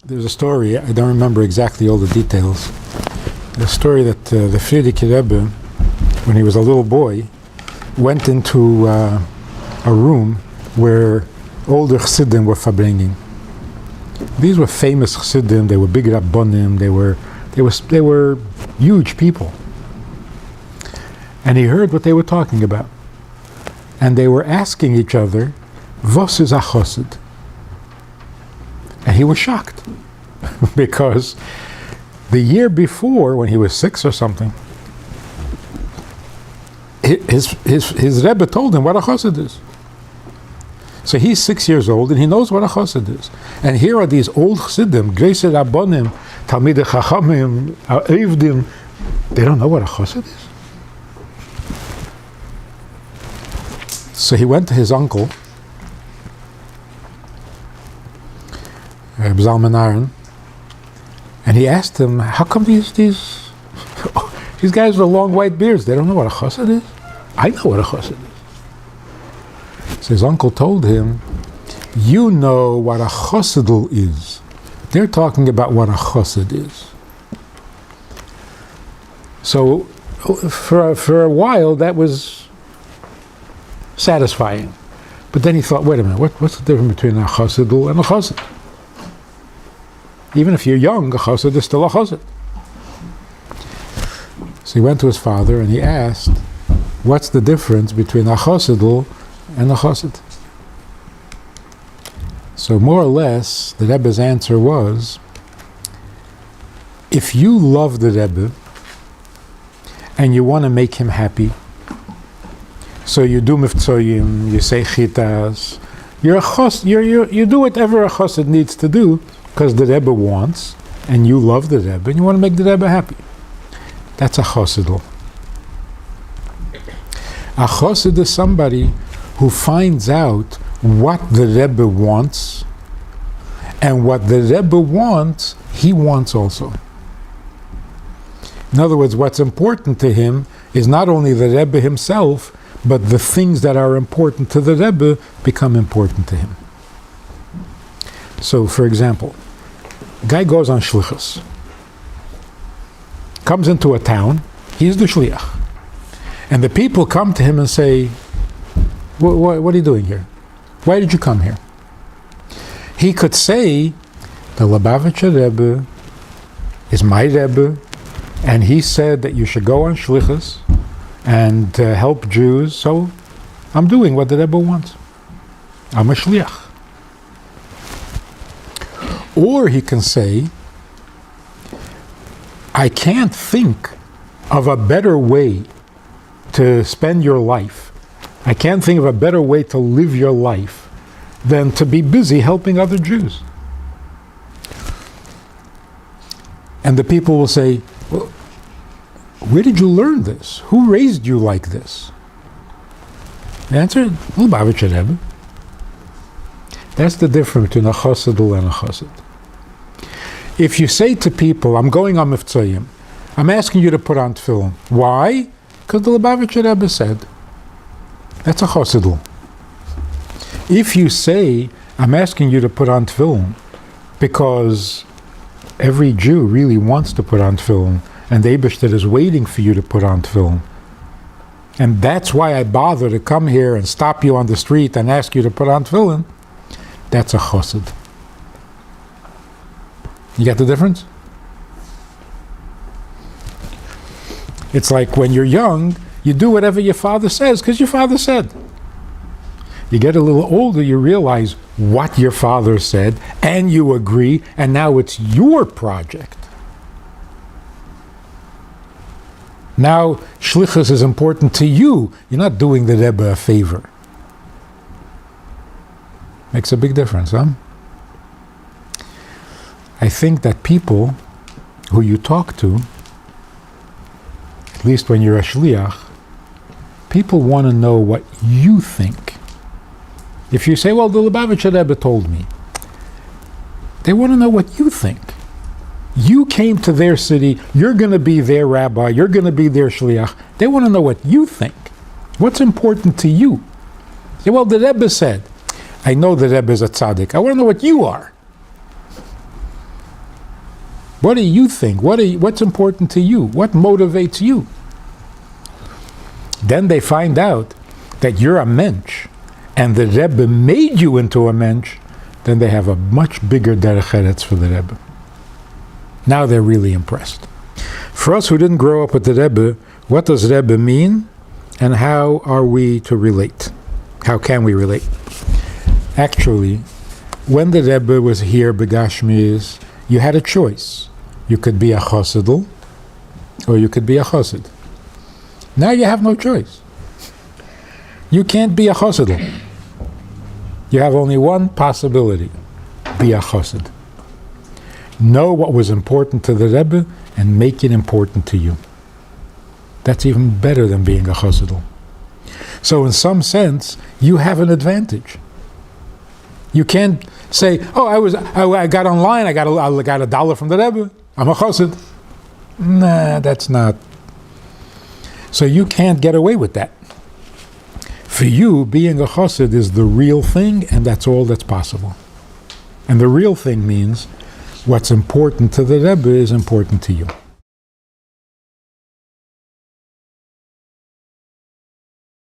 There's a story, I don't remember exactly all the details. The story that the Frierdiker Rebbe, when he was a little boy, went into a room where older Chassidim were farbrengen. These were famous Chassidim, they were big Rabbonim, they were huge people. And he heard what they were talking about. And they were asking each other, "Was is a Chassid?" And he was shocked because the year before, when he was 6 or something, his Rebbe told him what a chassid is. So he's 6 years old and he knows what a chassid is. And here are these old chassidim, Greise Rabbonim, Talmidei Chachamim, Eivdim. They don't know what a chassid is. So he went to his uncle, Rebbe Zalman Aaron, and he asked him, how come these guys with long white beards, they don't know what a chassid is? I know what a chassid is. So his uncle told him, you know what a chassidl is. They're talking about what a chassid is. So for a while that was satisfying. But then he thought, wait a minute, what's the difference between a chassidl and a chassid? Even if you're young, a chassid is still a chassid. So he went to his father and he asked, what's the difference between a chassidl and a chassid? So more or less, the Rebbe's answer was, if you love the Rebbe and you want to make him happy, so you do mivtzoyim, you say chitas, you do whatever a chassid needs to do, because the Rebbe wants, and you love the Rebbe, and you want to make the Rebbe happy. That's a chassidl. A chassid is somebody who finds out what the Rebbe wants, and what the Rebbe wants, he wants also. In other words, what's important to him is not only the Rebbe himself, but the things that are important to the Rebbe become important to him. So, for example, a guy goes on shlichus, comes into a town, he's the shliach, and the people come to him and say, what are you doing here? Why did you come here? He could say, the Lubavitcher Rebbe is my Rebbe, and he said that you should go on shlichus and help Jews, so I'm doing what the Rebbe wants. I'm a shliach. Or he can say, I can't think of a better way to spend your life. I can't think of a better way to live your life than to be busy helping other Jews. And the people will say, well, where did you learn this? Who raised you like this? The answer, Lubavitcher Rebbe. That's the difference between a chassidl and a chassid. If you say to people, I'm going on mivtzoyim, I'm asking you to put on tefillin. Why? Because the Lubavitcher Rebbe said. That's a chassidl. If you say, I'm asking you to put on tefillin because every Jew really wants to put on tefillin, and the Eibishter is waiting for you to put on tefillin, and that's why I bother to come here and stop you on the street and ask you to put on tefillin, that's a chassid. You get the difference? It's like when you're young, you do whatever your father says because your father said. You get a little older, you realize what your father said, and you agree, and now it's your project. Now, shlichus is important to you. You're not doing the Rebbe a favor. Makes a big difference, huh? I think that people who you talk to, at least when you're a shliach, people want to know what you think. If you say, well, the Lubavitcher Rebbe told me, they want to know what you think. You came to their city, you're going to be their rabbi, you're going to be their shliach. They want to know what you think. What's important to you? Say, well, the Rebbe said. I know the Rebbe is a tzaddik. I want to know what you are. What do you think? What's important to you? What motivates you? Then they find out that you're a mensch, and the Rebbe made you into a mensch, then they have a much bigger derech eretz for the Rebbe. Now they're really impressed. For us who didn't grow up with the Rebbe, what does Rebbe mean, and how are we to relate? How can we relate? Actually, when the Rebbe was here, Begashmiz, you had a choice. You could be a chosidl, or you could be a chosid. Now you have no choice. You can't be a chosidl. You have only one possibility: be a chosid. Know what was important to the Rebbe and make it important to you. That's even better than being a chosidl. So in some sense, you have an advantage. You can't say, "Oh, I got online. I got $1 from the Rebbe. I'm a chosid." Nah, that's not. So you can't get away with that. For you, being a chosid is the real thing, and that's all that's possible. And the real thing means what's important to the Rebbe is important to you.